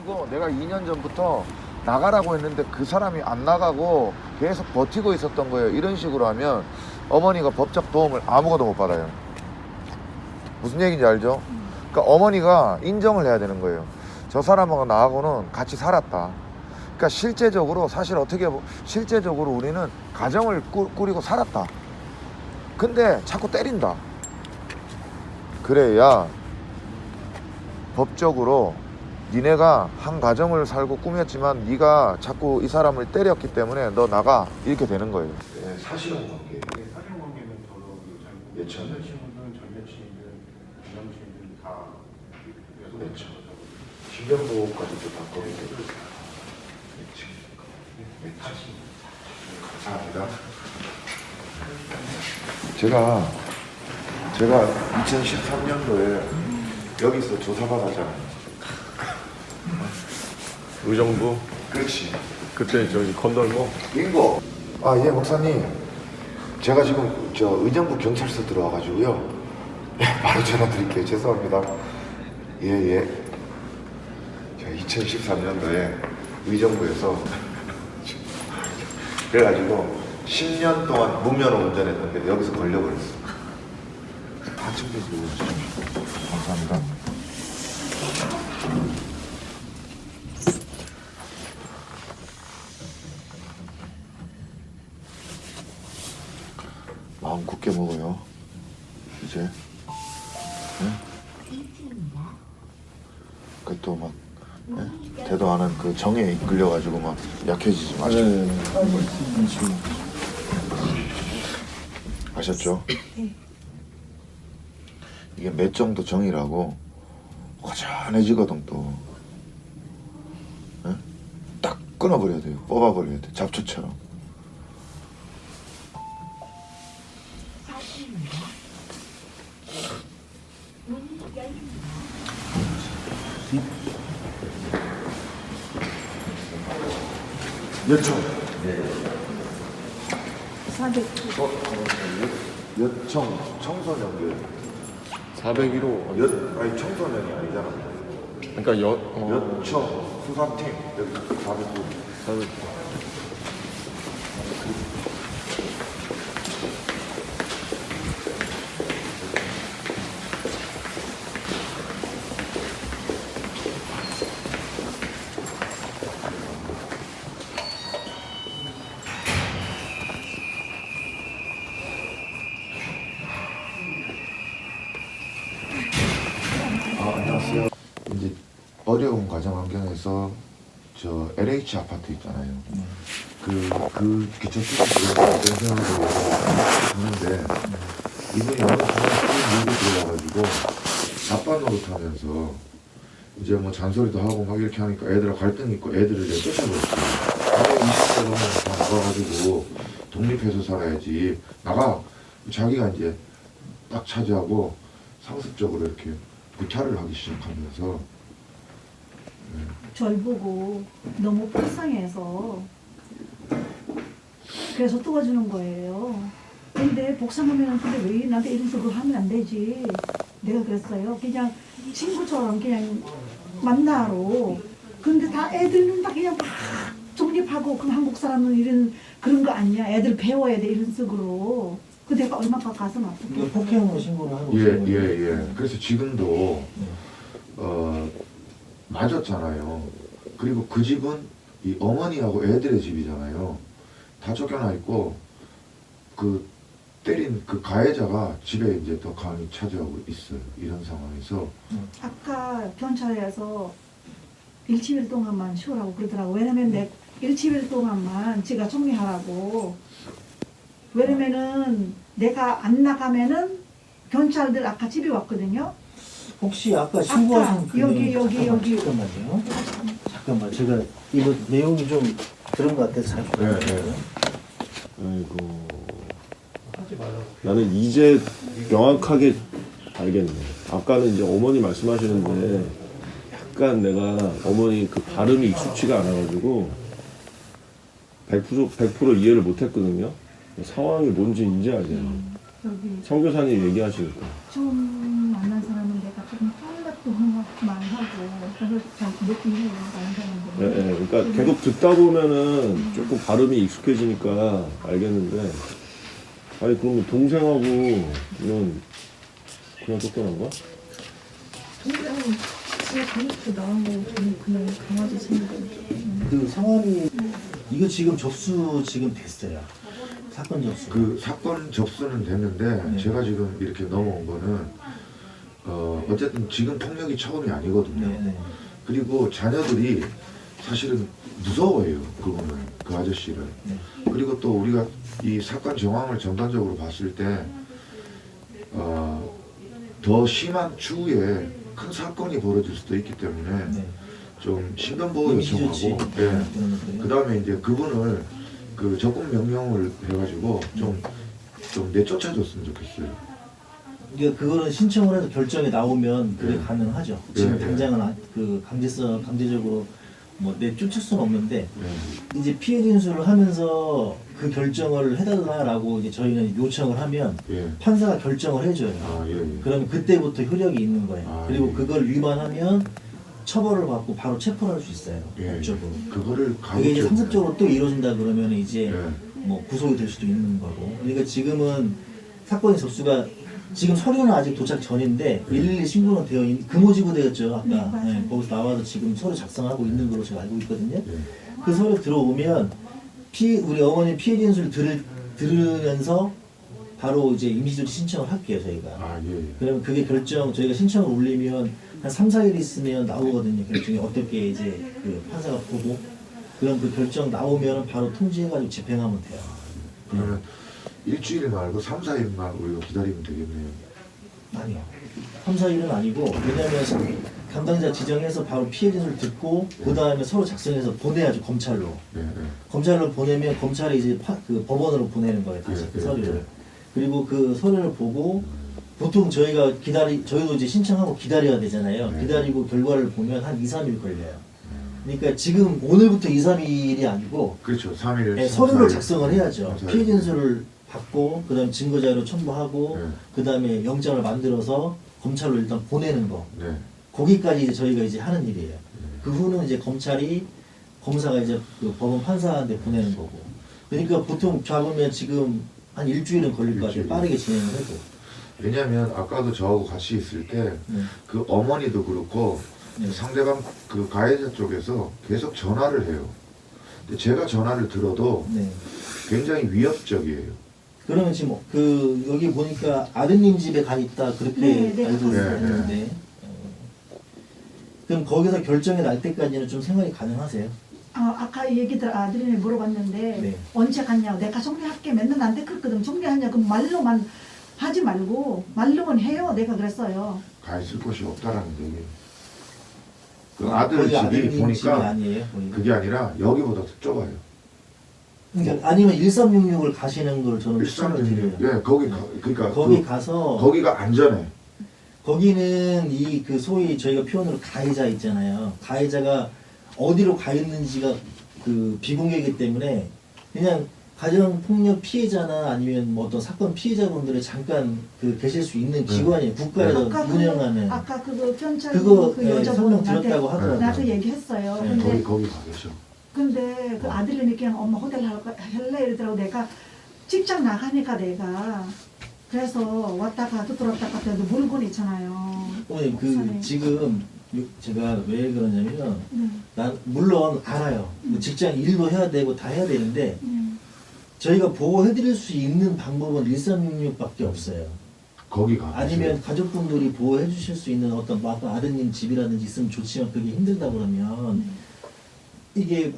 그래가지고 내가 2년 전부터 나가라고 했는데 그 사람이 안 나가고 계속 버티고 있었던 거예요. 이런 식으로 하면 어머니가 법적 도움을 아무것도 못 받아요. 무슨 얘기인지 알죠? 그러니까 어머니가 인정을 해야 되는 거예요. 저 사람하고 나하고는 같이 살았다. 그러니까 실제적으로 사실 실제적으로 우리는 가정을 꾸리고 살았다. 근데 자꾸 때린다. 그래야 법적으로 니네가 한 가정을 살고 꾸몄지만 네가 자꾸 이 사람을 때렸기 때문에 너 나가 이렇게 되는 거예요. 네, 사실혼 관계. 네, 사실 관계는 저도 예천. 전 여친이든 전 여친이든 전 남친이든 다 그렇죠. 신변보호까지도 다 거기 되고. 감사합니다. 제가 2013년도에 여기서 조사받았잖아요. 의정부? 그렇지. 그때 저기 건널목? 빙고. 아, 예, 목사님. 제가 지금 저 의정부 경찰서 들어와가지고요. 예, 바로 전화 드릴게요. 죄송합니다. 예, 예. 제가 2013년도에 의정부에서 그래가지고 10년 동안 무면허 운전했는데 여기서 걸려버렸어. 한층대서 감사합니다. 마음 굳게 먹어요. 이제. 네? 그또 막 네? 대도 않은 그 정에 이끌려가지고 막 약해지지 마시고. 네. 아셨죠? 이게 몇 정도 정이라고 허전해지거든 또. 네? 딱 끊어버려야 돼요. 뽑아버려야 돼. 잡초처럼. 몇 청? 여청 청소년들 401호. 아니 청소년이 아니잖아. 그러니까 여청 수사팀 여기 409. 400. 안녕하세요. 이제 어려운 가정 환경에서 저 LH 아파트 있잖아요. 그 기초수급을 변경하고 하는데 이분이 어느 순간 밀고 들어와가지고 아빠 노릇하면서 이제 뭐 잔소리도 하고 막 이렇게 하니까 애들하고 갈등이 있고 애들을 이제 쫓아버렸어요. 왜 20대 넘어서 다 나가가지고 독립해서 살아야지 나가. 자기가 이제 딱 차지하고 상습적으로 이렇게 구타를 하기 시작하면서 절 보고 너무 불쌍해서 그래서 도와주는 거예요. 근데 복상하면 근데 왜 나한테 이런 식으로 하면 안 되지? 내가 그랬어요. 그냥 친구처럼 그냥 만나러. 근데 다 애들은 다 그냥 막 독립하고 그럼 한국 사람은 이런 그런 거 아니야? 애들 배워야 돼 이런 식으로. 그 내가 얼마나 가슴 아프게. 폭행 신고를 하고 예. 그래서 지금도 맞았잖아요. 그리고 그 집은 이 어머니하고 애들의 집이잖아요. 다 쫓겨나 있고 그 때린 그 가해자가 집에 이제 더 강히 차지하고 있어요. 이런 상황에서 아까 경찰에서 1, 7일 동안만 쉬우라고 그러더라고. 왜냐면 내 1, 7일 동안만 제가 정리하라고. 왜냐면은 내가 안 나가면은 경찰들 아까 집에 왔거든요. 혹시 아까 신고하신 그 여기. 잠깐만요. 잠깐만 제가 이거 내용이 좀 들은 것 같아서 잘 네. 아이고. 하지 말라고. 나는 이제 명확하게 알겠네. 아까는 이제 어머니 말씀하시는데 약간 내가 어머니 그 발음이 익숙치가 않아가지고 100% 이해를 못했거든요. 상황이 뭔지 이제 알겠네. 여기 선교사님 얘기하시니까. 처음 만난 사람은 내가 조금 쫄랐던 것만 하고 그래서 잘 느끼는 다른 예, 사람들. 예. 그러니까 계속 듣다 보면은 조금 발음이 익숙해지니까 알겠는데, 아니 그러면 동생하고 이런 그냥 쫓겨난 거야? 동생은 진짜 강력히 나온 거 저는 그냥 강아지 생각을 그 성함이 이거 접수 됐어요. 사건 접수. 그 사건 접수는 됐는데 네. 제가 지금 이렇게 넘어온 거는 어쨌든 지금 폭력이 처음이 아니거든요. 네. 그리고 자녀들이 사실은 무서워해요. 그거는 그 아저씨를. 네. 그리고 또 우리가 이 사건 정황을 전반적으로 봤을 때 더 심한 추후에 큰 사건이 벌어질 수도 있기 때문에 네. 좀 신변보호 임시 조치. 요청하고 그 다음에 이제 그분을 그 적군 명령을 해가지고 좀 내쫓아줬으면 좋겠어요. 그러니까 그거는 신청을 해서 결정이 나오면 그게 네. 가능하죠. 지금 네. 당장은 그 강제적으로 뭐 내쫓을 수는 없는데 네. 이제 피해 진술을 하면서 그 결정을 해달라라고 이제 저희는 요청을 하면 예. 판사가 결정을 해줘요. 아, 예, 예. 그러면 그때부터 효력이 있는 거예요. 아, 그리고 예. 그걸 위반하면 처벌을 받고 바로 체포를 할 수 있어요. 예. 법적으로. 그거를 그게 이제 가급적- 상습적으로 또 이루어진다 그러면 이제 예. 뭐 구속이 될 수도 있는 거고. 그러니까 지금은 사건의 접수가 지금 서류는 아직 도착 전인데 112 신고는 되어 있는 금호지구대였죠 아까. 네, 맞아요. 네, 거기서 나와서 지금 서류 작성하고 있는 걸로 제가 알고 있거든요. 예. 그 서류 들어오면 우리 어머니 피해 진술 들으면서 바로 이제 임시조치 신청을 할게요 저희가. 아, 예, 예. 그러면 그게 저희가 신청을 올리면 한 3, 4일 있으면 나오거든요. 결정이 어떻게 이제 그 판사가 보고 그럼 그 결정 나오면 바로 통지해가지고 집행하면 돼요. 그러면 일주일 말고 3, 4일만 우리가 기다리면 되겠네요. 아니요. 3, 4일은 아니고 왜냐면 담당자 지정해서 바로 피해 진술 듣고 그 다음에 서로 작성해서 보내야죠 검찰로. 예, 예. 검찰로 보내면 검찰이 이제 그 법원으로 보내는 거예요 다시 그 예, 서류를. 예. 그리고 그 서류를 보고 보통 저희도 이제 신청하고 기다려야 되잖아요. 네. 기다리고 결과를 보면 한 2, 3일 걸려요. 그러니까 지금 오늘부터 2, 3일이 아니고 그렇죠. 3일. 네, 서류를 작성을 해야죠. 3, 4일. 피해 진술을 받고 그다음 증거자료 첨부하고 네. 그다음에 영장을 만들어서 검찰로 일단 보내는 거. 네. 거기까지 이제 저희가 이제 하는 일이에요. 그 후는 이제 검사가 이제 그 법원 판사한테 보내는 거고. 그러니까 보통 잡으면 지금 한 일주일은 걸릴 것 같아요. 일주일. 빠르게 진행을 해도. 왜냐면 아까도 저하고 같이 있을 때 그 네. 어머니도 그렇고 네. 상대방 그 가해자 쪽에서 계속 전화를 해요. 근데 제가 전화를 들어도 네. 굉장히 위협적이에요. 그러면 지금 여기 보니까 아드님 집에 가 있다 그렇게 네, 알고 네, 있는데 그럼 거기서 결정이 날 때까지는 좀 생활이 가능하세요? 아까 얘기들 아들이 물어봤는데 네. 언제 갔냐고 내가 정리할게 맨날 나한테 그랬거든. 정리하냐 그럼 말로만 하지 말고 말로만 해요. 내가 그랬어요. 가 있을 곳이 없다라는 얘기. 그 거기 아들 집이 아드님 집이 보니까 아니에요? 거기가? 그게 아니라 여기보다 더 좁아요. 그러니까 아니면 1366을 가시는 걸 저는 추천을 드려요. 예, 거기 그러니까 거기 그, 가서 거기가 안전해. 거기는 그 소위 저희가 표현으로 가해자 있잖아요. 가해자가 어디로 가 있는지가 그 비공개이기 때문에 그냥 가정폭력 피해자나 아니면 뭐 어떤 사건 피해자분들이 잠깐 계실 수 있는 기관이에요. 국가에서 운영하는. 아까 그거 경찰 그거 그 네, 여자분 설명 들었다고 하더라고요. 나한테 얘기했어요. 네, 근데 거기 가 계셔. 근데 그 아들이 그냥 엄마 호텔 할래 이러더라고. 내가 직장 나가니까 내가 그래서 왔다가 또 들어왔다가 해도 물건 있잖아요. 어머니 부산에. 지금 제가 왜 그러냐면 네. 난 물론 알아요. 뭐 직장 일도 해야 되고 다 해야 되는데 저희가 보호해드릴 수 있는 방법은 1366밖에 없어요. 거기 가. 아니면 가족분들이 보호해 주실 수 있는 어떤 뭐 아까 아드님 집이라든지 있으면 좋지만 그게 힘들다 그러면 이게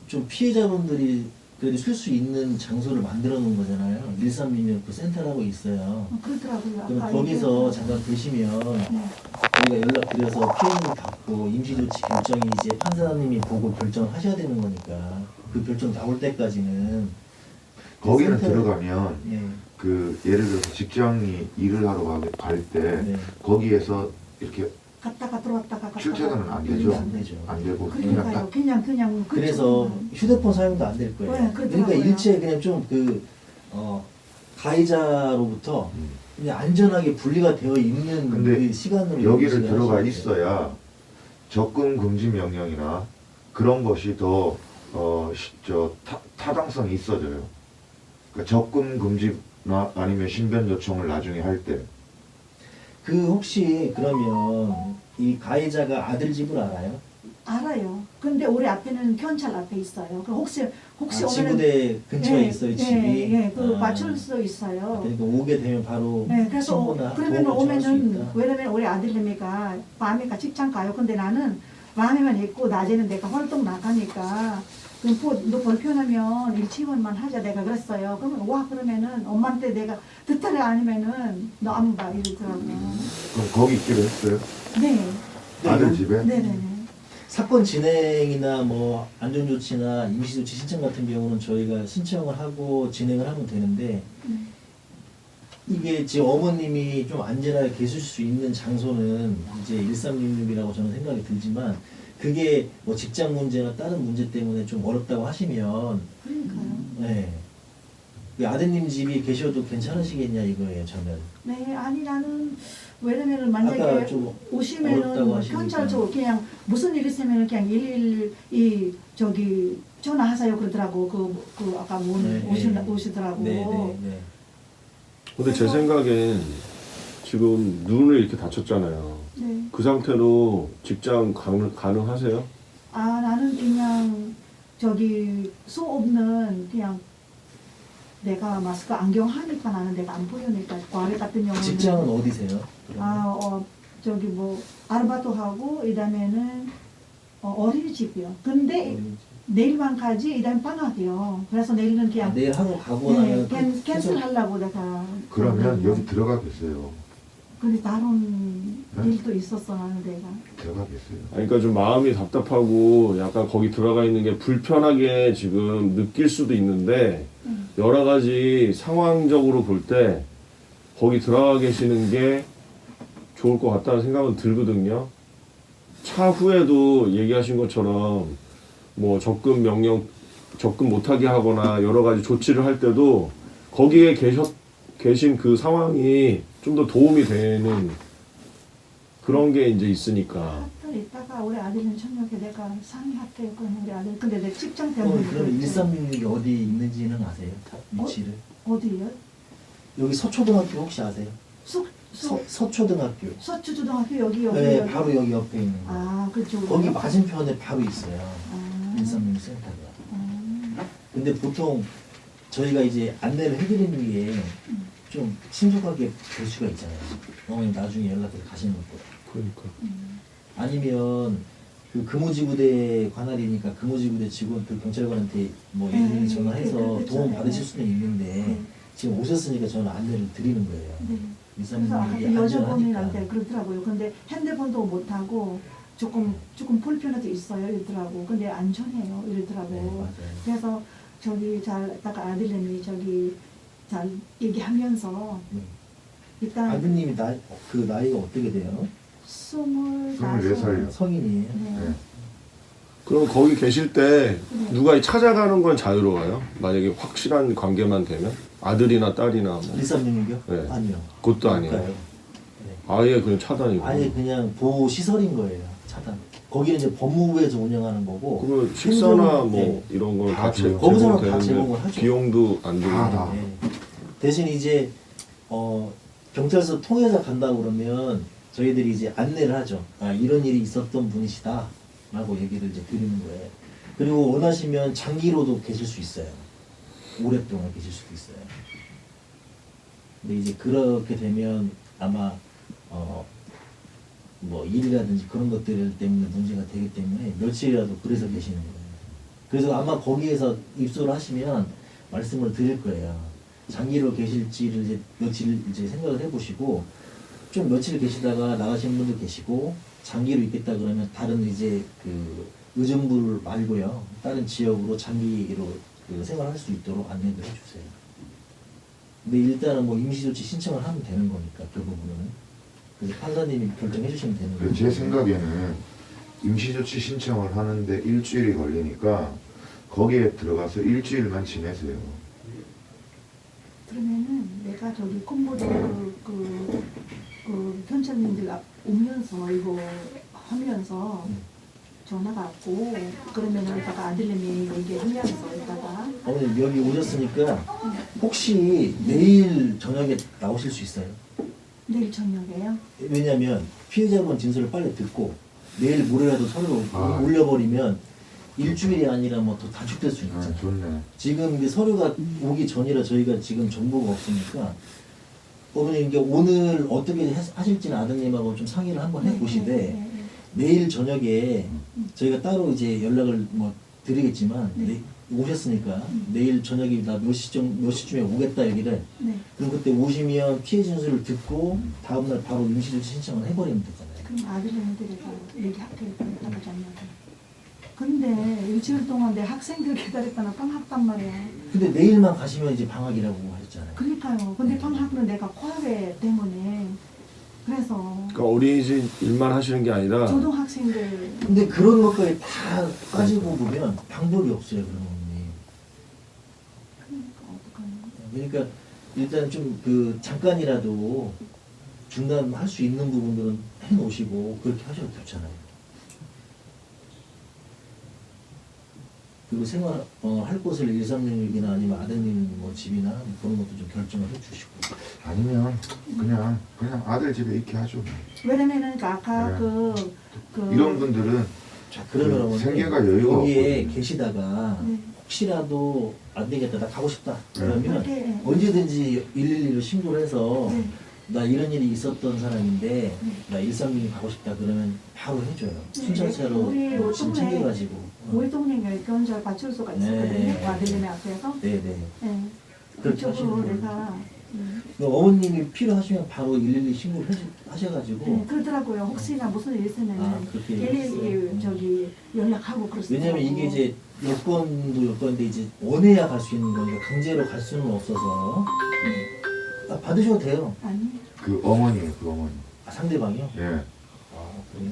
좀 피해자분들이 그래도 쉴 수 있는 장소를 만들어 놓은 거잖아요. 1366 그 센터라고 있어요. 그렇더라고요. 그럼 아까 거기서 얘기했어요. 잠깐 계시면 네. 저희가 연락드려서 피해를 받고 임시조치 결정이 이제 판사님이 보고 결정을 하셔야 되는 거니까 그 결정 나올 때까지는 거기는 센터를- 들어가면 예. 그 예를 들어서 직장이 일을 하러 갈 때 네. 거기에서 이렇게 갔다가 들어왔다가 갔다가 출퇴근은 안 되죠. 안 되죠. 안 되고 그냥 그러니까요. 딱 그냥 그래서 그쪽으로만. 휴대폰 사용도 안 될 거예요. 네, 그러니까 그렇더라고요. 일체 그냥 좀 가해자로부터 그냥 안전하게 분리가 되어 있는 근데 그 시간으로 여기를 유지를 들어가 하셔야 돼요. 있어야 접근 금지 명령이나 그런 것이 더 타당성이 있어져요. 그러니까 접근 금지나 아니면 신변 요청을 나중에 할 때. 그 혹시 그러면 이 가해자가 아들 집을 알아요? 알아요. 근데 우리 앞에는 경찰 앞에 있어요. 그 혹시 아, 오면은 지구대 근처에 있어요, 집이? 예, 그 아. 맞출 수 있어요. 그러니까 오게 되면 바로 네, 그래서 신고나 그러면 도움을 청할 수 오면은 있다. 왜냐면 우리 아들내미가 밤에 직장 가요. 근데 나는 밤에만 있고 낮에는 내가 활동 나가니까 그럼 너 불편하면 일치원만 하자 내가 그랬어요. 그러면 와 그러면은 엄마한테 내가 듣다가 아니면은 너 안 봐 이러더라고요. 그럼 거기 있기로 했어요? 네, 아들 집에? 네네네. 사건 진행이나 뭐 안전조치나 임시조치 신청 같은 경우는 저희가 신청을 하고 진행을 하면 되는데 이게 지금 어머님이 좀 안전하게 계실 수 있는 장소는 이제 1366이라고 저는 생각이 들지만 그게 뭐 직장 문제나 다른 문제 때문에 좀 어렵다고 하시면 그러니까요. 네. 그 아드님 집이 계셔도 괜찮으시겠냐 이거예요 저는. 네, 아니 나는 왜냐면은 아까 만약에 좀 어렵다고 오시면은 하시니까. 경찰 쪽 그냥 무슨 일 있으면 그냥 112 저기 전화하세요 그러더라고. 그 아까 네, 오시더라고. 네, 네, 네. 근데 제 생각엔 지금 눈을 이렇게 다쳤잖아요. 네. 그 상태로 직장 가능하세요? 아 나는 그냥 저기 수 없는 그냥 내가 마스크 안경 하니까 나는 내가 안 보이니까 과외 같은 경우는 직장은 어디세요? 저기 뭐 아르바이트 하고 이다음에는 어린이집이요. 근데 내일만 가지 이다음 방학이요. 그래서 내일은 그냥 내일 하고 가고 네, 나면 캔슬하려고 내가 그러면 여기 들어가겠어요. 근데 다른 네? 일도 있었어 나는 내가. 들어가겠어요. 아니, 그러니까 좀 마음이 답답하고 약간 거기 들어가 있는 게 불편하게 지금 느낄 수도 있는데 여러 가지 상황적으로 볼 때 거기 들어가 계시는 게 좋을 것 같다는 생각은 들거든요. 차후에도 얘기하신 것처럼 뭐 접근 못하게 하거나 여러 가지 조치를 할 때도 거기에 계신 그 상황이 좀 더 도움이 되는 그런 게 이제 있으니까. 이따가 우리 아들은 저녁에 내가 상의할게요. 그럼 우리 아들 근데 내 직장 때문에 그럼 그랬지. 1366이 어디 있는지는 아세요? 위치를? 어디요? 여기 서초등학교 혹시 아세요? 서초등학교. 서초등학교 여기 네, 여기. 바로 여기 옆에 있는 거. 아 그쪽. 거기 맞은편에 바로 있어요. 아. 1366 센터가. 아. 근데 보통 저희가 이제 안내를 해드리는 게 좀 신속하게 될 수가 있잖아요. 어머님 나중에 연락해서 가시는 것보다. 그러니까. 아니면 그 근무지구대 관할이니까 근무지구대 직원들 경찰관한테 뭐 일일이 전화해서 그렇죠. 도움 받으실 수는 있는데 지금 오셨으니까 저는 안내를 드리는 거예요. 네. 그래서 아까 1366이 그 여자분이한테 안전하니까. 그러더라고요. 근데 핸드폰도 못 하고 조금 불편해도 있어요 이러더라고. 근데 안전해요 이러더라고. 네, 맞아요. 그래서 저기 아까 아들님이 저기 잘 얘기하면서 네. 일단 아드님이 그 나이가 어떻게 돼요? 24살. 성인이에요. 네. 그럼 거기 계실 때 누가 찾아가는 건 자유로워요? 만약에 확실한 관계만 되면? 아들이나 딸이나 뭐. 1366이요? 네. 아니요. 그것도 아니에요. 그러니까요. 아예 그냥 차단이고. 아예 그냥 보호 시설인 거예요. 차단. 거기는 이제 법무부에서 운영하는 거고. 그러면 식사나 행정- 뭐 네. 이런 걸 다 다 줘요. 거기서는 다 제공되는데 제공을 하죠. 비용도 안 들고. 다. 네. 대신 이제 경찰서 통해서 간다 그러면 저희들이 이제 안내를 하죠. 아, 이런 일이 있었던 분이시다라고 얘기를 이제 드리는 거예요. 그리고 원하시면 장기로도 계실 수 있어요. 오랫동안 계실 수도 있어요. 근데 이제 그렇게 되면 아마 뭐 일이라든지 그런 것들 때문에 문제가 되기 때문에 며칠이라도 그래서 계시는 거예요. 그래서 아마 거기에서 입소를 하시면 말씀을 드릴 거예요. 장기로 계실지를 이제 며칠 이제 생각을 해보시고 좀 며칠 계시다가 나가시는 분도 계시고 장기로 있겠다 그러면 다른 이제 그 의정부 말고요 다른 지역으로 장기로 그 생활할 수 있도록 안내도 해주세요. 근데 일단은 뭐 임시조치 신청을 하면 되는 거니까 그 부분은 그래서 판사님이 결정해 주시면 되는 거예요. 제 생각에는 임시조치 신청을 하는데 일주일이 걸리니까 거기에 들어가서 일주일만 지내세요. 그러면은 내가 저기 콤보도 그 경찰님들 오면서 이거 하면서 전화가 왔고 그러면은 이따가 아들님이 얘기하면서 이따가 어머니 여기 오셨으니까 혹시 내일 저녁에 나오실 수 있어요? 내일 저녁에요. 왜냐면 피해자분 진술을 빨리 듣고 내일 모레라도 서류 아. 올려버리면 일주일이 아니라 뭐 더 단축될 수 아, 있잖아요. 좋네. 지금 이게 서류가 오기 전이라 저희가 지금 정보가 없으니까 어머니 이게 오늘 어떻게 하실지는 아드님하고 좀 상의를 한번 해보시되 네. 내일 저녁에 저희가 따로 이제 연락을 뭐 드리겠지만 오셨으니까 내일 저녁에 나 몇 시쯤에 오겠다 얘기를 네. 그럼 그때 오시면 피해 진술을 듣고 다음날 바로 임시조치 신청을 해버리면 되잖아요. 그럼 아들님들에서 얘기할게요. 아버지한테. 근데 일주일 동안 내 학생들 기다렸다나 방학단 말이야. 근데 내일만 가시면 이제 방학이라고 하셨잖아요. 그러니까요. 근데 방학은 내가 과외 때문에 그래서 그러니까 어린이집 일만 하시는 게 아니라 초등학생들 근데 그런 것까지 다 따지고 보면 방법이 없어요, 그런 부분이. 그러니까 어떡하냐. 그러니까 일단 좀 그 잠깐이라도 중단할 수 있는 부분들은 해놓으시고 그렇게 하셔도 좋잖아요. 그리고 생활 할 곳을 136이나 아니면 아드님 뭐 집이나 뭐 그런 것도 좀 결정을 해주시고. 아니면 그냥 아들 집에 있게 하죠. 왜냐면은 아까 네. 그 이런 분들은 자 그러면 그 어머니 생계가 여유가 여기에 없거든요. 계시다가 네. 혹시라도 안 되겠다 나 가고 싶다 네. 그러면 그렇게 언제든지 112로 신고를 해서 네. 나 이런 일이 있었던 사람인데 나 136 가고 싶다 그러면 바로 해줘요. 순찰차로 우리 짐 동네 챙겨가지고. 우리 동네에 경찰 파출소가 있었거든요. 네. 아들님의 앞에서. 네네. 네. 그렇게 그쪽으로 하시는 내가 그럼 어머님이 필요하시면 바로 112 신고를 하셔가지고 네, 그러더라고요. 혹시나 무슨 일 있으면 아, 그렇게 112 저기 연락하고 그러시더라고요. 왜냐면 이게 이제 여건도 여건인데 이제 원해야 갈 수 있는 거니까 강제로 갈 수는 없어서 아, 받으셔도 돼요. 아니 그 어머니예요, 그 어머니. 아, 상대방이요? 예. 아 그래요?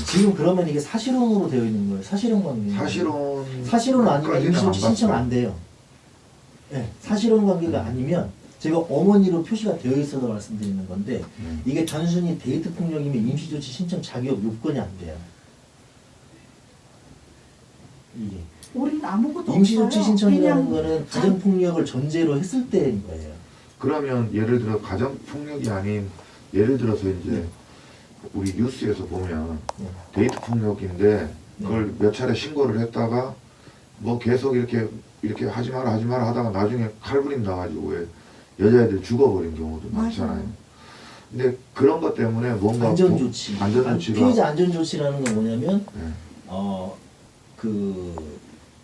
지금 그러면 이게 사실혼으로 되어 있는 거예요? 사실혼 관계? 사실혼 아니면 임시조치 신청 안 돼요. 네, 사실혼 관계가 아니면 제가 어머니로 표시가 되어 있어서 말씀드리는 건데 이게 단순히 데이트 폭력이면 임시조치 신청 자격 요건이 안 돼요. 이게 우리는 아무것도 임시조치 없어요. 신청이라는 그냥 거는 가정폭력을 전제로 했을 때인 거예요. 그러면 예를 들어 가정 폭력이 아닌 예를 들어서 이제 우리 뉴스에서 보면 네. 데이트 폭력인데 그걸 몇 차례 신고를 했다가 뭐 계속 이렇게 하지 마라 하다가 나중에 칼부림 나가지고 왜 여자애들 죽어버린 경우도 많잖아요. 맞아요. 근데 그런 것 때문에 뭔가 안전조치. 안전조치가 피해자 안전조치라는 건 뭐냐면 네. 그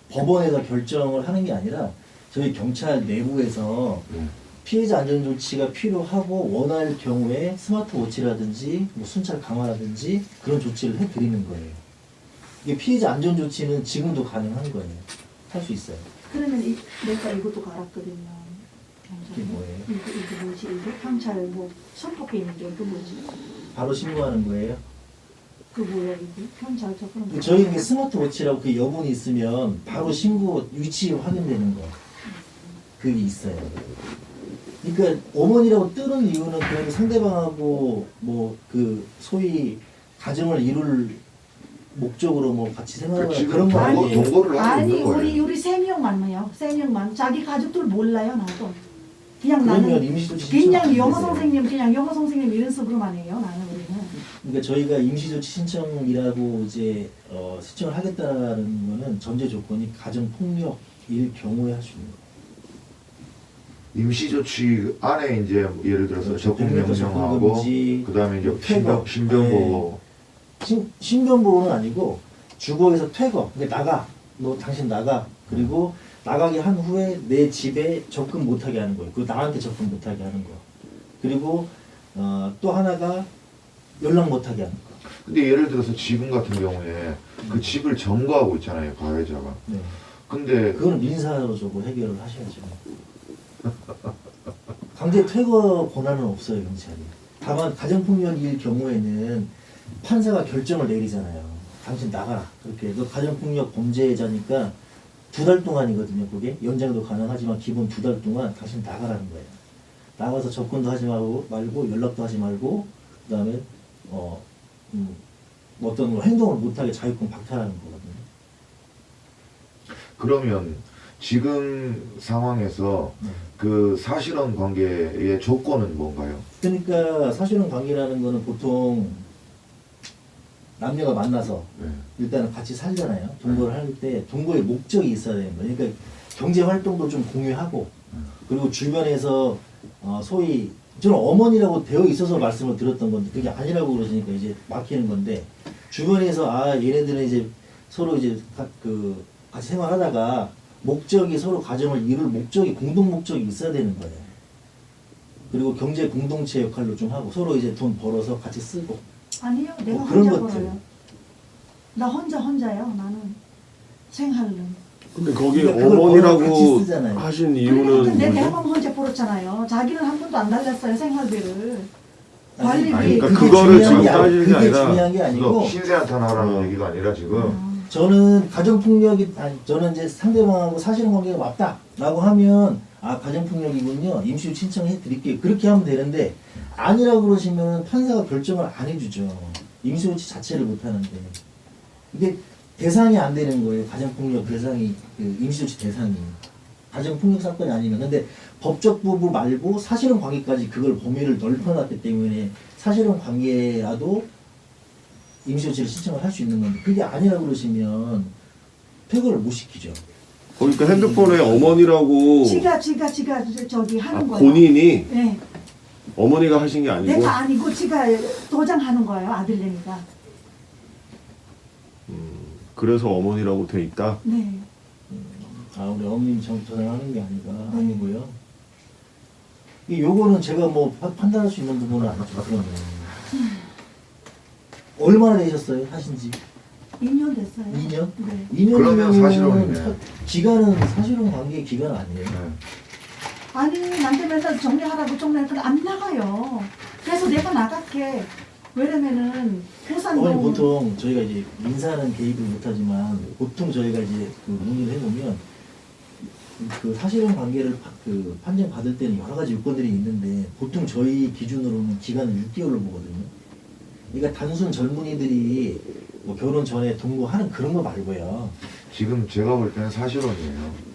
법원에서 결정을 하는 게 아니라 저희 경찰 내부에서 네. 피해자 안전조치가 필요하고 원할 경우에 스마트워치라든지 뭐 순찰 강화라든지 그런 조치를 해드리는 거예요. 이게 피해자 안전조치는 지금도 가능한 거예요. 할 수 있어요. 그러면 내가 이것도 갈았거든요. 이게 뭐예요? 이거 뭐지? 이거 경찰 뭐 손톱에 있는 게 이거 뭐지? 바로 신고하는 거예요. 그 뭐야 이거? 경찰 저 그런 거. 저희 이게 스마트워치라고 그 여분이 있으면 바로 신고 위치 확인되는 거. 그게 있어요. 그러니까 어머니라고 뜨는 이유는 그냥 상대방하고 뭐 그 소위 가정을 이룰 목적으로 뭐 같이 생활하는 지금 그런 거 동거, 아니에요. 동거를 하고 아니 있는 거예요. 우리 세 명만요. 세 명만 자기 가족들 몰라요 나도. 그냥 그러면 나는 임시조치 그냥 신청 영어 안 되세요. 선생님 그냥 영어 선생님 이런 식으로만 해요 나는 우리는. 그러니까 저희가 임시조치 신청이라고 이제 신청을 하겠다는 거는 전제 조건이 가정 폭력일 경우에 할 수 있는 거예요. 임시조치 안에 이제 예를 들어서 그렇죠. 적응 백미터 명령하고 접근금지, 그다음에 이제 퇴거. 신변보호 신변보호는 아니고 주거에서 퇴거. 그러니까 나가. 너 당신 나가. 그리고 나가게 한 후에 내 집에 접근 못하게 하는 거예요. 그리고 나한테 접근 못하게 하는 거. 그리고 또 하나가 연락 못하게 하는 거. 근데 예를 들어서 지금 같은 경우에 그 집을 점거하고 있잖아요, 가해자가. 네. 근데 그거는 민사로 저거 해결을 하셔야죠. 강제 퇴거 권한은 없어요, 경찰이. 다만 가정폭력일 경우에는 판사가 결정을 내리잖아요. 당신 나가라. 그렇게. 너 가정폭력 범죄자니까 2달 동안이거든요, 그게. 연장도 가능하지만 기본 2달 동안 당신 나가라는 거예요. 나가서 접근도 하지 말고 연락도 하지 말고, 그 다음에, 어떤 뭐 행동을 못하게 자유권 박탈하는 거거든요. 그러면 지금 상황에서 그 사실혼 관계의 조건은 뭔가요? 그러니까 사실혼 관계라는 거는 보통 남녀가 만나서 네. 일단은 같이 살잖아요. 동거를 할 때 동거의 목적이 있어야 되는 거예요. 그러니까 경제 활동도 좀 공유하고 그리고 주변에서 소위 저는 어머니라고 되어 있어서 말씀을 드렸던 건데 그게 아니라고 그러시니까 이제 막히는 건데 주변에서 얘네들은 이제 서로 이제 같이 생활하다가 목적이 서로 가정을 이룰 목적이 공동 목적이 있어야 되는 거예요. 그리고 경제 공동체 역할로 좀 하고 서로 이제 돈 벌어서 같이 쓰고 아니요, 내가 뭐 그런 혼자 것들. 벌어요. 나 혼자요. 나는 생활은. 근데 거기 그러니까 그걸 어머니라고 같이 쓰잖아요. 하신 그러니까 이유는 내 뭐죠? 대학원 혼자 벌었잖아요. 자기는 한 번도 안 달랬어요 생활비를. 아니, 관리비. 그러니까 그게 그거를 중요한 게 지금 따지는 게 그게 아니라 중요한 게 이거 아니고 신세한테 하라는 얘기가 아니라 지금 저는 가정폭력이 저는 이제 상대방하고 사실혼 관계가 맞다라고 하면 가정폭력이군요. 임시로 신청해 드릴게요. 그렇게 하면 되는데 아니라고 그러시면 판사가 결정을 안 해주죠. 임시조치 자체를 못 하는데 이게 대상이 안 되는 거예요. 가정폭력 대상이 임시조치 대상이 가정폭력 사건이 아니면 근데 법적 부부 말고 사실혼 관계까지 그걸 범위를 넓혀놨기 때문에 사실혼 관계라도 임시조치를 신청을 할 수 있는 건데 그게 아니라고 그러시면 퇴거를 못 시키죠. 그러니까 핸드폰에 어머니라고 지가 저기 하는 거예요. 본인이 네. 어머니가 하신 게 아니고 내가 아니고 지가 도장하는 거예요. 아들내미가. 그래서 어머니라고 돼 있다. 네. 우리 어머님 저장하는 게 네. 아니고요. 요거는 제가 뭐 판단할 수 있는 부분은 아니죠. 그러면 얼마나 되셨어요? 하신지 2년 됐어요. 2년? 네. 2년이면 사실혼이네. 기간은 사실혼 관계 기간 아니에요. 네. 아니 나한테 맨날 정리하라고 정리하니까 안 나가요. 그래서 내가 나갈게. 왜냐면은 어머니 부산동 보통 저희가 이제 민사는 개입을 못하지만 보통 저희가 이제 문의를 해보면 사실혼 관계를 판정 받을 때는 여러 가지 요건들이 있는데 보통 저희 기준으로는 기간을 6개월로 보거든요. 그러니까 단순 젊은이들이 뭐 결혼 전에 동거하는 그런 거 말고요. 지금 제가 볼 때는 사실혼이에요.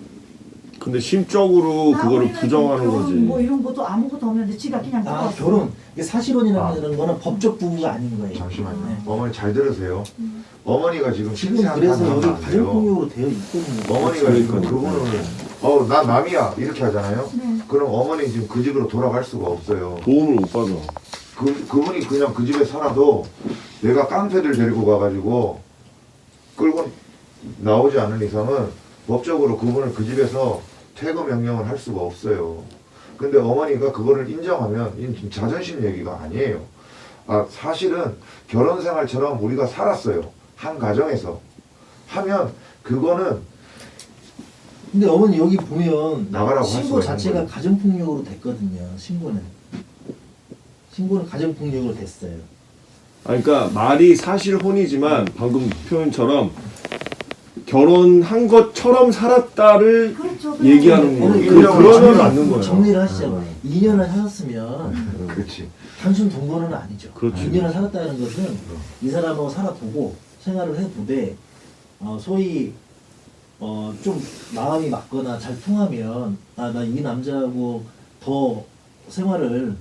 근데 심적으로 그거를 우리는 부정하는 결혼 거지. 뭐 이런 것도 아무것도 없는데 지가 그냥 들어왔어. 결혼. 이게 사실혼이라는 거는 법적 부부가 아닌 거예요. 잠시만요. 네. 어머니 잘 들으세요. 어머니가 지금 지금 신세한테 그래서 여기 하면 안 돼요. 가정폭력으로 되어 있거든요. 어머니가 지금 그러니까요. 그분을 난 남이야 이렇게 하잖아요. 네. 그럼 어머니 지금 그 집으로 돌아갈 수가 없어요. 도움을 못 받아. 그분이 그냥 그 집에 살아도 내가 깡패들 데리고 가가지고 끌고 나오지 않는 이상은 법적으로 그분을 그 집에서 퇴거 명령을 할 수가 없어요. 근데 어머니가 그거를 인정하면 이 자존심 얘기가 아니에요. 사실은 결혼 생활처럼 우리가 살았어요. 한 가정에서 하면 그거는 근데 어머니 여기 보면 나가라고 할 신고 수가 있는 자체가 거예요. 가정폭력으로 됐거든요. 신고는 가정폭력으로 됐어요. 그러니까 말이 사실혼이지만 방금 표현처럼 결혼한 것처럼 살았다를 그렇죠. 얘기하는 거예요. 어머니, 그러면 맞는 거예요. 정리를 하시죠. 2년을 사셨으면 그렇지. 단순 동거는 아니죠. 그렇지. 2년을 살았다는 것은 이 사람하고 살아보고 생활을 해보되 소위 좀 마음이 맞거나 잘 통하면 나 이 남자하고 더 생활을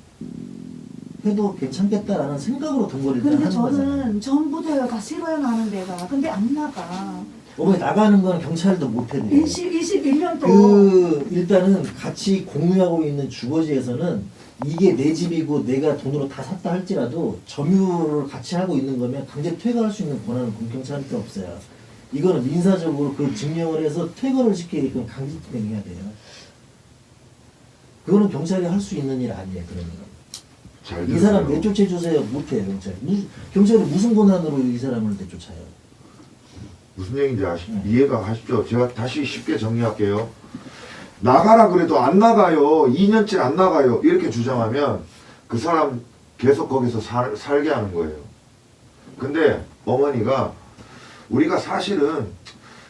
해도 괜찮겠다라는 생각으로 동거를 일단 근데 하는 거잖아요. 저는 전부터요 다 싫어요 나는 데가. 근데 안 나가. 어머니 나가는 건 경찰도 못 해드려요. 21년도 일단은 같이 공유하고 있는 주거지에서는 이게 내 집이고 내가 돈으로 다 샀다 할지라도 점유를 같이 하고 있는 거면 강제 퇴거할 수 있는 권한은 경찰한테 없어요. 이거는 민사적으로 그 증명을 해서 퇴거를 시키게끔 강제 집행해야 돼요. 그거는 경찰이 할 수 있는 일 아니에요. 그러면 잘 이 사람 들으세요. 내쫓아 주세요. 못해요 경찰. 경찰이 무슨 권한으로 이 사람을 내쫓아요? 무슨 얘기인지 이해가 가십시오. 제가 다시 쉽게 정리할게요. 나가라 그래도 안 나가요. 2년째 안 나가요. 이렇게 주장하면 그 사람 계속 거기서 살게 하는 거예요. 근데 어머니가 우리가 사실은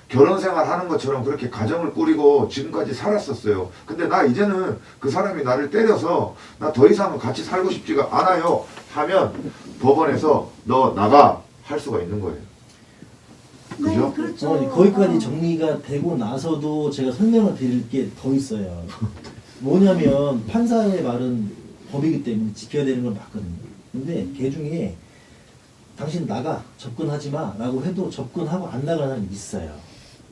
결혼 생활 하는 것처럼 그렇게 가정을 꾸리고 지금까지 살았었어요. 근데 나 이제는 그 사람이 나를 때려서 나 더 이상은 같이 살고 싶지가 않아요. 하면 법원에서 너 나가 할 수가 있는 거예요. 네, 그죠? 그렇죠. 거기까지 정리가 되고 나서도 제가 설명을 드릴 게 더 있어요. 뭐냐면 판사의 말은 법이기 때문에 지켜야 되는 건 맞거든요. 근데 걔 중에 당신 나가 접근하지 마 라고 해도 접근하고 안 나가는 사람이 있어요.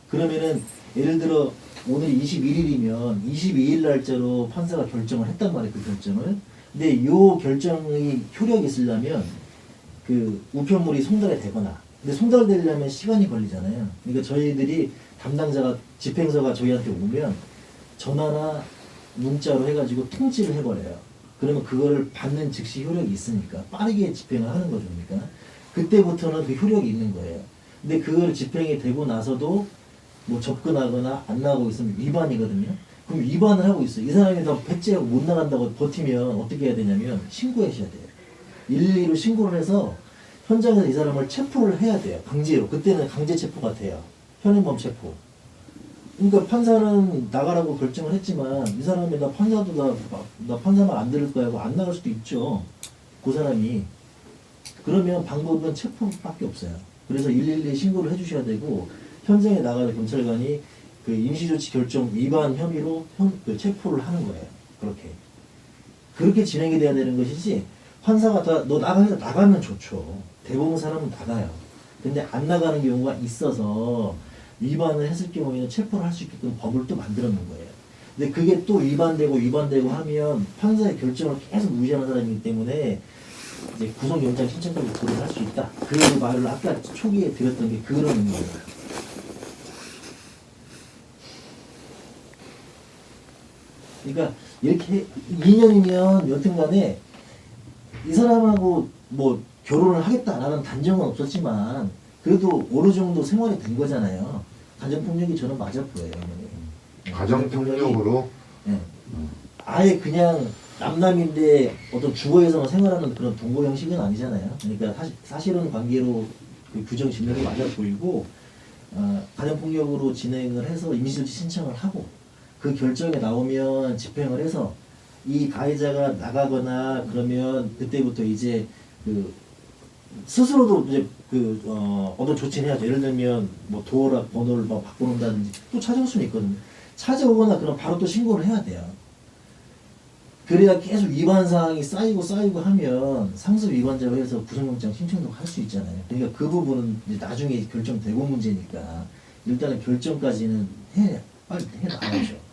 그러면은 예를 들어 오늘이 21일이면 22일 날짜로 판사가 결정을 했단 말이에요. 그 결정을. 근데 요 결정이 효력이 있으려면 그 우편물이 송달이 되거나, 근데 송달되려면 시간이 걸리잖아요. 그러니까 저희들이 담당자가 집행서가 저희한테 오면 전화나 문자로 해가지고 통지를 해버려요. 그러면 그거를 받는 즉시 효력이 있으니까 빠르게 집행을 하는 거죠. 그러니까 그때부터는 그 효력이 있는 거예요. 근데 그걸 집행이 되고 나서도 뭐 접근하거나 안 나가고 있으면 위반이거든요. 그럼 위반을 하고 있어요. 이 사람이 더 배째하고 못 나간다고 버티면 어떻게 해야 되냐면 신고하셔야 돼요. 112로 신고를 해서 현장에서 이 사람을 체포를 해야 돼요. 강제로. 그때는 강제 체포가 돼요. 현행범 체포. 그러니까 판사는 나가라고 결정을 했지만 이 사람이 나 판사도 나 판사 말 안 들을 거야 하고 안 나갈 수도 있죠. 그 사람이. 그러면 방법은 체포밖에 없어요. 그래서 112에 신고를 해주셔야 되고 현장에 나가서 경찰관이 그 임시조치 결정 위반 혐의로 그 체포를 하는 거예요. 그렇게 진행이 돼야 되는 것이지 판사가 너 나가서 나가면 좋죠. 대부분 사람은 나가요. 근데 안 나가는 경우가 있어서 위반을 했을 경우에는 체포를 할 수 있게끔 법을 또 만들어 놓은 거예요. 근데 그게 또 위반되고 하면 판사의 결정을 계속 무시하는 사람이기 때문에 이제 구속영장 신청까지 고려를 할 수 있다. 그 말을 아까 초기에 드렸던 게 그런 의미예요. 그러니까 이렇게 2년이면 여튼간에 이 사람하고 뭐 결혼을 하겠다라는 단정은 없었지만 그래도 어느 정도 생활이 된 거잖아요. 가정폭력이 저는 맞아 보여요. 가정폭력으로 네. 아예 그냥 남남인데 어떤 주거에서만 생활하는 그런 동거 형식은 아니잖아요. 그러니까 사실은 관계로 그 규정 짓는 게 맞아 보이고 가정폭력으로 진행을 해서 임시조치 신청을 하고 그 결정이 나오면 집행을 해서 이 가해자가 나가거나 그러면 그때부터 이제 그 스스로도 이제 그 어떤 조치를 해야죠. 예를 들면 뭐 도어락 번호를 막 바꿔놓는다든지 또 찾아올 수는 있거든요. 찾아오거나 그럼 바로 또 신고를 해야 돼요. 그래야 계속 위반 사항이 쌓이고 하면 상습 위반자로 해서 구속영장 신청도 할 수 있잖아요. 그러니까 그 부분은 이제 나중에 결정되고 문제니까 일단은 결정까지는 빨리 해놔야죠.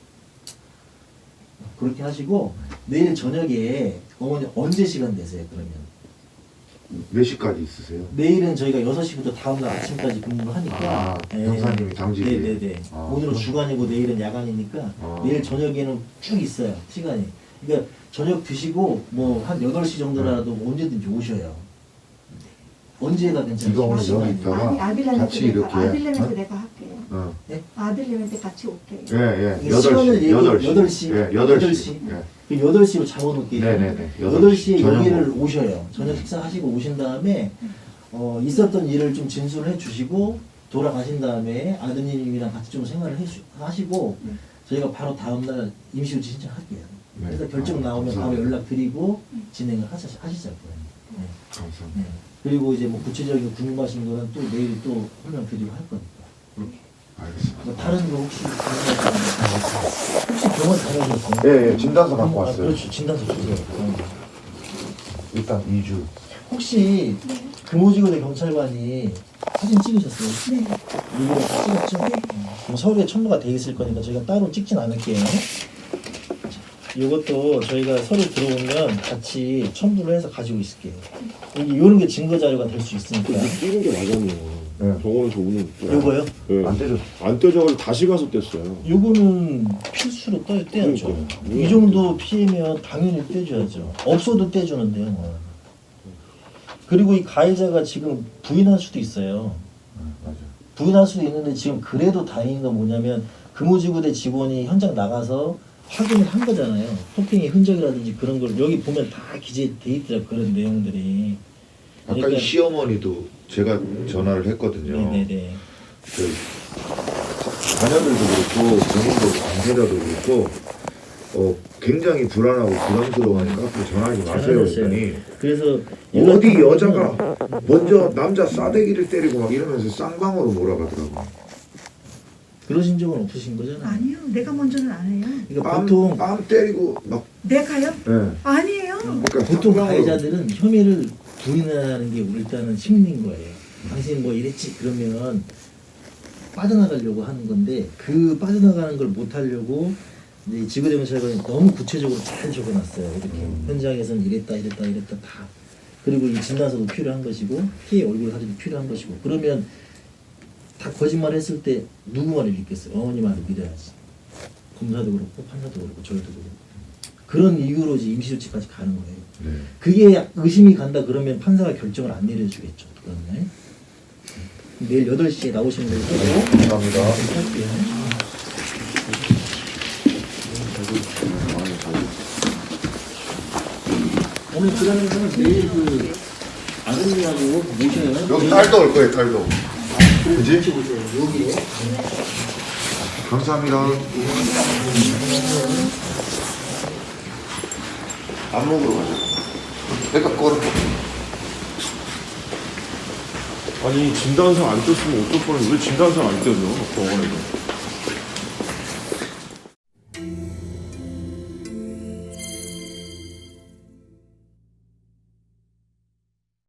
그렇게 하시고 내일 저녁에 어머니 언제 시간 되세요? 그러면 몇 시까지 있으세요? 내일은 저희가 6시부터 다음날 아침까지 근무를 하니까 형사님이 당직이 네네네. 오늘은 주간이고 내일은 야간이니까 내일 저녁에는 쭉 있어요. 시간이. 그러니까 저녁 드시고 뭐 한 8시 정도라도 언제든지 오셔요. 언제가 괜찮아요? 이거 오늘 시간이. 여기 있다가 아니 아들내미한테 같이 이렇게 아들내미한테 내가 할게요. 어. 아들내미한테 같이 올게요. 예, 이게 시간을 8시. 예, 8시. 그 예. 8시로 잡아놓을게요. 네네네. 8시에 저녁 여기를 먹고. 오셔요. 저녁 식사하시고 오신 다음에 있었던 일을 좀 진술을 해주시고 돌아가신 다음에 아드님이랑 같이 좀 생활을 하시고 저희가 바로 다음날 임시조치 신청할게요. 네. 그래서 결정 나오면 바로 감사합니다. 연락드리고 진행을 하시자고요. 네. 감사합니다. 네. 그리고 이제 뭐 구체적인 궁금하신 거는 또 내일 또 설명드리고 할 거니까. 그렇게. 알겠습니다. 뭐 다른 거 혹시 병원 다녀오셨어요? 예, 진단서 갖고 왔어요. 그렇죠. 진단서 주세요. 일단 2주. 혹시 금호지구대 경찰관이 사진 찍으셨어요? 네. 이거 다 찍었죠? 그럼 서류에 첨부가 돼 있을 거니까 저희가 따로 찍진 않을게요. 이것도 저희가 서류 들어오면 같이 첨부를 해서 가지고 있을게요. 이런 게 증거 자료가 될 수 있으니까. 뛰는 게 맞았네요. 네. 저거는 오늘 요거요? 네. 안 때렸어. 안 떼져가지고 다시 가서 뗐어요. 요거는 필수로 떼야죠. 그러니까요. 이 정도 피해면 당연히 떼줘야죠. 없어도 떼주는데요. 뭐. 그리고 이 가해자가 지금 부인할 수도 있어요. 맞아. 부인할 수도 있는데 지금 그래도 다행인 건 뭐냐면 금호지구대 직원이 현장 나가서 확인을 한 거잖아요. 폭행의 흔적이라든지 그런 걸 여기 보면 다 기재돼 있더라고요. 그런 내용들이. 아까 이 시어머니도 제가 전화를 했거든요. 네네네. 그 자녀들도 그렇고 본인도 관계자도 그렇고 굉장히 불안하고 부담스러워하니까 앞으로 전화하지 마세요 잘하셨어요. 했더니 그래서 어디 이런 여자가 먼저 남자 싸대기를 때리고 막 이러면서 쌍방으로 몰아가더라고. 그러신 적은 없으신 거잖아요. 아니요, 내가 먼저는 안 해요. 그러니까 보통 뺨 때리고 막 내가요? 예. 아니에요. 그러니까 보통 쌍방으로. 가해자들은 혐의를 부인하는 게 일단은 심리인 거예요. 당신 뭐 이랬지 그러면 빠져나가려고 하는 건데 그 빠져나가는 걸 못 하려고 이제 지구대명찰관이 너무 구체적으로 잘 적어놨어요. 이렇게 현장에서는 이랬다 다. 그리고 이 진단서도 필요한 것이고 피해 얼굴 사진도 필요한 것이고 그러면 다 거짓말했을 때 누구 말을 믿겠어요? 어머니 말을 믿어야지. 검사도 그렇고 판사도 그렇고 저희도 그렇고 그런 이유로 이제 임시조치까지 가는 거예요. 네. 그게 의심이 간다 그러면 판사가 결정을 안 내려주겠죠. 그러면 내일 8시에 나오시는 걸로 하고 감사합니다. 할게요. 오늘 그러면은 내일 그 아드님하고 모셔요. 여기 딸도 올 거예요, 딸도. 그지? 보세요. 여기에. 감사합니다. 안 먹으러 가자. 내가 꺼라. 아니 진단서 안 떴으면 어쩔 뻔했는데 왜 진단서 안 떼죠 병원에서?